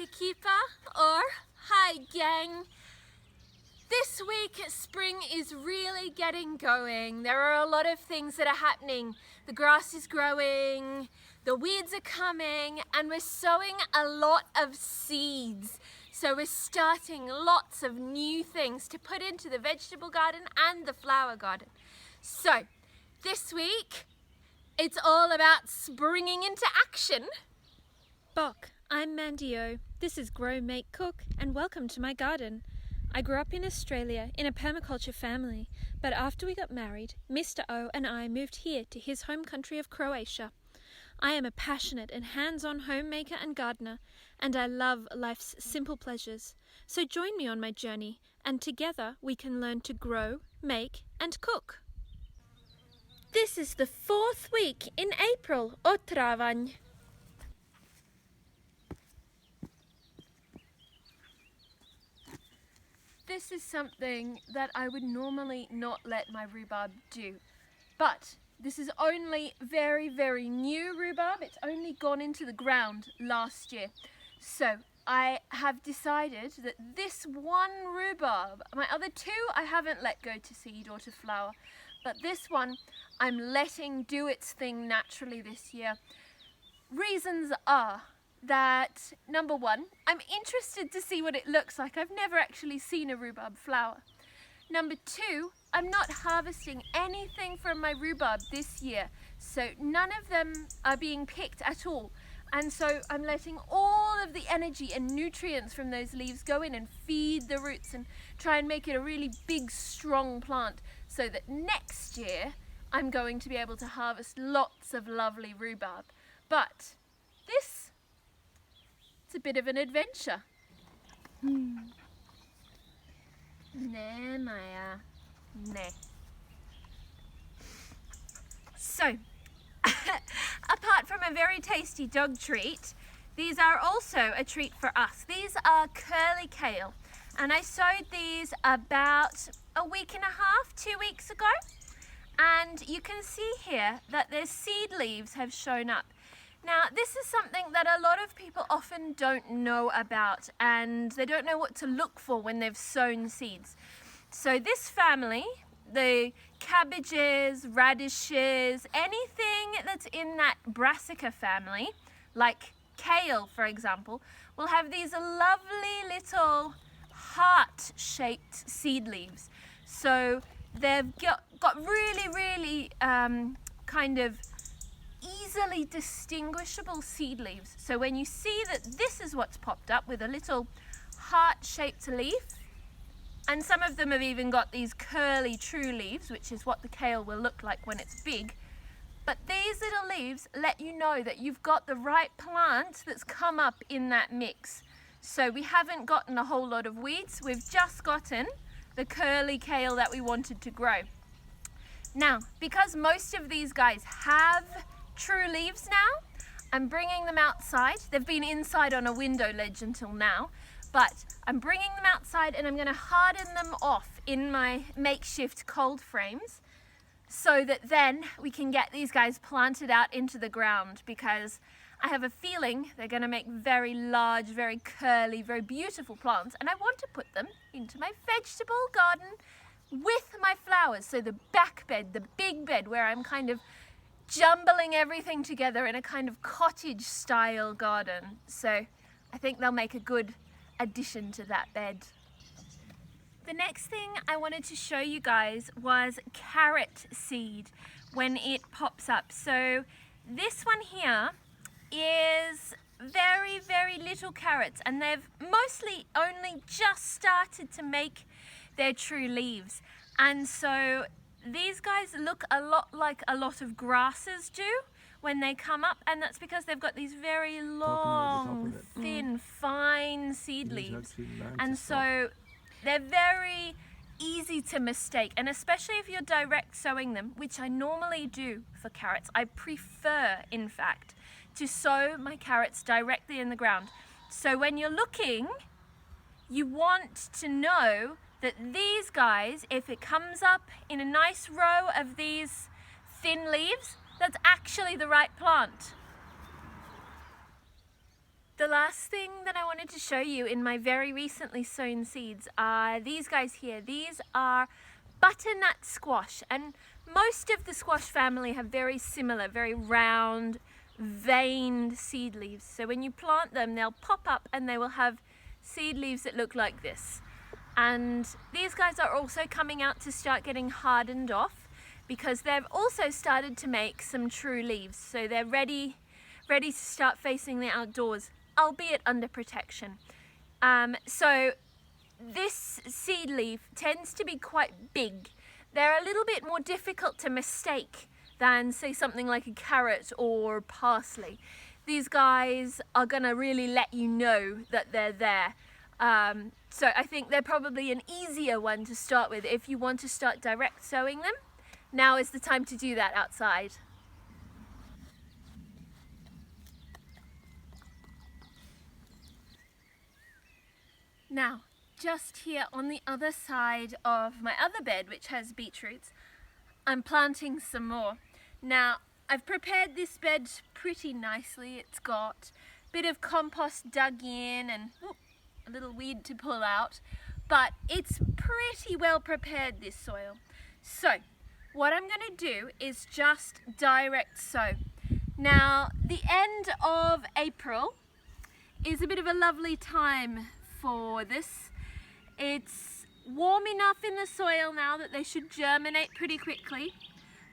Kipa or hi gang. This week spring is really getting going. There are a lot of things that are happening. The grass is growing, the weeds are coming, and we're sowing a lot of seeds. So we're starting lots of new things to put into the vegetable garden and the flower garden. So this week it's all about springing into action. Bok, I'm Mandy-O. This is Grow, Make, Cook, and welcome to my garden. I grew up in Australia in a permaculture family, but after we got married, Mr. O and I moved here to his home country of Croatia. I am a passionate and hands-on homemaker and gardener, and I love life's simple pleasures. So join me on my journey, and together we can learn to grow, make, and cook. This is the 4th week in April, o travanj. This is something that I would normally not let my rhubarb do, but this is only very, very new rhubarb. It's only gone into the ground last year. So I have decided that this one rhubarb, my other two I haven't let go to seed or to flower, but this one I'm letting do its thing naturally this year. Reasons are that, number one, I'm interested to see what it looks like. I've never actually seen a rhubarb flower. Number two, I'm not harvesting anything from my rhubarb this year, so none of them are being picked at all. And so I'm letting all of the energy and nutrients from those leaves go in and feed the roots and try and make it a really big, strong plant, so that next year I'm going to be able to harvest lots of lovely rhubarb. But it's a bit of an adventure. Nee, Maya. Nee. So, apart from a very tasty dog treat, these are also a treat for us. These are curly kale, and I sowed these about a week and a half, 2 weeks ago. And you can see here that their seed leaves have shown up. Now, this is something that a lot of people often don't know about, and they don't know what to look for when they've sown seeds. So this family, the cabbages, radishes, anything that's in that brassica family, like kale, for example, will have these lovely little heart-shaped seed leaves. So they've got really kind of easily distinguishable seed leaves. So when you see that this is what's popped up with a little heart-shaped leaf, and some of them have even got these curly true leaves, which is what the kale will look like when it's big. But these little leaves let you know that you've got the right plant that's come up in that mix. So we haven't gotten a whole lot of weeds, we've just gotten the curly kale that we wanted to grow. Now, because most of these guys have true leaves now, I'm bringing them outside. They've been inside on a window ledge until now, but I'm bringing them outside and I'm going to harden them off in my makeshift cold frames so that then we can get these guys planted out into the ground, because I have a feeling they're going to make very large, very curly, very beautiful plants, and I want to put them into my vegetable garden with my flowers. So the back bed, the big bed, where I'm kind of jumbling everything together in a kind of cottage style garden. So I think they'll make a good addition to that bed. The next thing I wanted to show you guys was carrot seed when it pops up. So this one here is very little carrots, and they've mostly only just started to make their true leaves. And so these guys look a lot like a lot of grasses do when they come up, and that's because they've got these very long, thin, fine seed leaves. And so they're very easy to mistake, and especially if you're direct sowing them, which I normally do for carrots. I prefer, in fact, to sow my carrots directly in the ground. So when you're looking, you want to know that these guys, if it comes up in a nice row of these thin leaves, that's actually the right plant. The last thing that I wanted to show you in my very recently sown seeds are these guys here. These are butternut squash, and most of the squash family have very similar, very round, veined seed leaves. So when you plant them, they'll pop up and they will have seed leaves that look like this. And these guys are also coming out to start getting hardened off because they've also started to make some true leaves. So they're ready to start facing the outdoors, albeit under protection. So this seed leaf tends to be quite big. They're a little bit more difficult to mistake than, say, something like a carrot or parsley. These guys are gonna really let you know that they're there. So I think they're probably an easier one to start with if you want to start direct sowing them. Now is the time to do that outside. Now, just here on the other side of my other bed, which has beetroots, I'm planting some more. Now, I've prepared this bed pretty nicely. It's got a bit of compost dug in and a little weed to pull out, but it's pretty well prepared, this soil. So, what I'm going to do is just direct sow. Now, the end of April is a bit of a lovely time for this. It's warm enough in the soil now that they should germinate pretty quickly.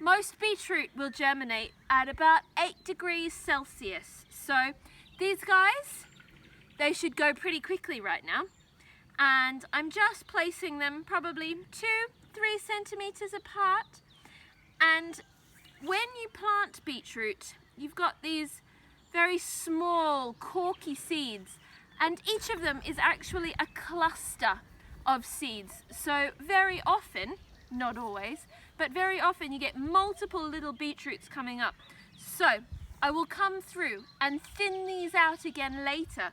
Most beetroot will germinate at about 8 degrees Celsius. So these guys, they should go pretty quickly right now. And I'm just placing them probably 2-3 centimeters apart. And when you plant beetroot, you've got these very small, corky seeds, and each of them is actually a cluster of seeds. So very often, not always, but very often you get multiple little beetroots coming up. So I will come through and thin these out again later,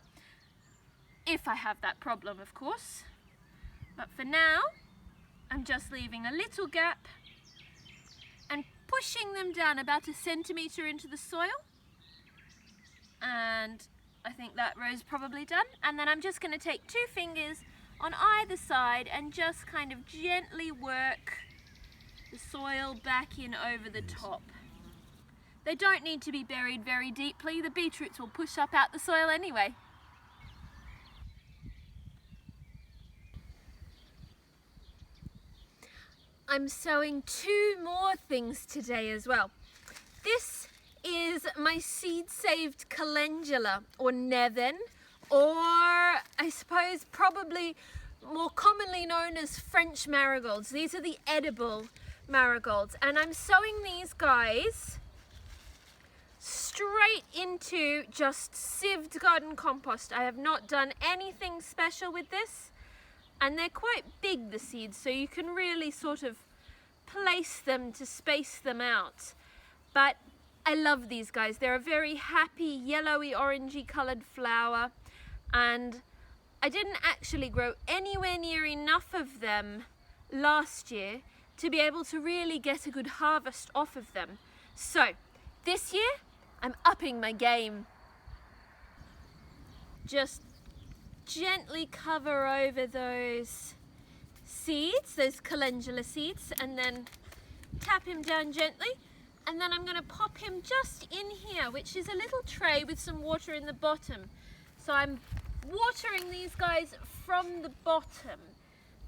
if I have that problem, of course. But for now, I'm just leaving a little gap and pushing them down about 1 centimeter into the soil. And I think that row's probably done. And then I'm just going to take 2 fingers on either side and just kind of gently work the soil back in over the top. They don't need to be buried very deeply. The beetroots will push up out the soil anyway. I'm sowing 2 more things today as well. This is my seed-saved calendula, or Nevin, or I suppose probably more commonly known as French marigolds. These are the edible marigolds, and I'm sowing these guys straight into just sieved garden compost. I have not done anything special with this, and they're quite big, the seeds, so you can really sort of place them to space them out. But I love these guys. They're a very happy yellowy orangey coloured flower, and I didn't actually grow anywhere near enough of them last year to be able to really get a good harvest off of them. So this year I'm upping my game. Just gently cover over those seeds, those calendula seeds, and then tap him down gently. And then I'm going to pop him just in here, which is a little tray with some water in the bottom. So I'm watering these guys from the bottom.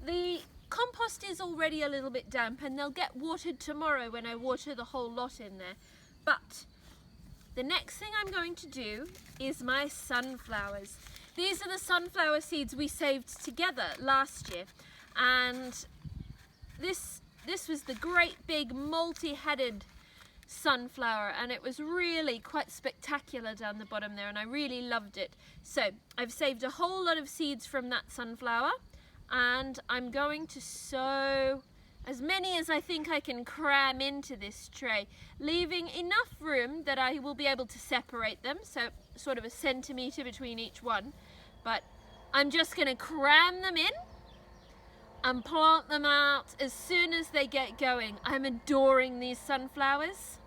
The compost is already a little bit damp and they'll get watered tomorrow when I water the whole lot in there. But the next thing I'm going to do is my sunflowers. These are the sunflower seeds we saved together last year. And this was the great big multi-headed sunflower, and it was really quite spectacular down the bottom there, and I really loved it. So I've saved a whole lot of seeds from that sunflower, and I'm going to sow as many as I think I can cram into this tray, leaving enough room that I will be able to separate them, so sort of 1 centimeter between each one. But I'm just going to cram them in and plant them out as soon as they get going. I'm adoring these sunflowers.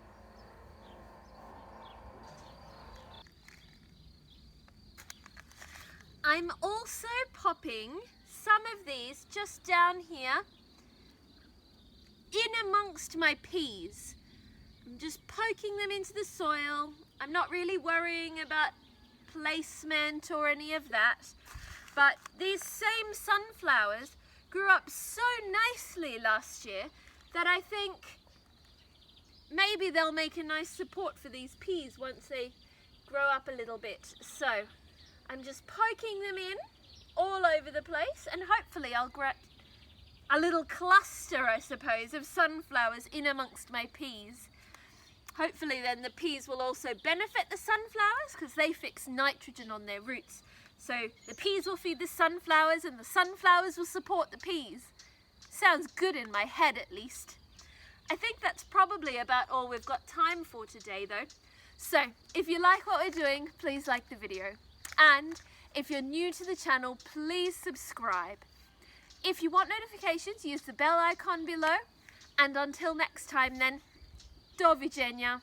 I'm also popping some of these just down here in amongst my peas. I'm just poking them into the soil. I'm not really worrying about placement or any of that, but these same sunflowers grew up so nicely last year that I think maybe they'll make a nice support for these peas once they grow up a little bit. So I'm just poking them in all over the place, and hopefully I'll get a little cluster, I suppose, of sunflowers in amongst my peas. Hopefully then the peas will also benefit the sunflowers because they fix nitrogen on their roots. So the peas will feed the sunflowers and the sunflowers will support the peas. Sounds good in my head at least. I think that's probably about all we've got time for today though. So if you like what we're doing, please like the video. And if you're new to the channel, please subscribe. If you want notifications, use the bell icon below. And until next time then, do widzenia.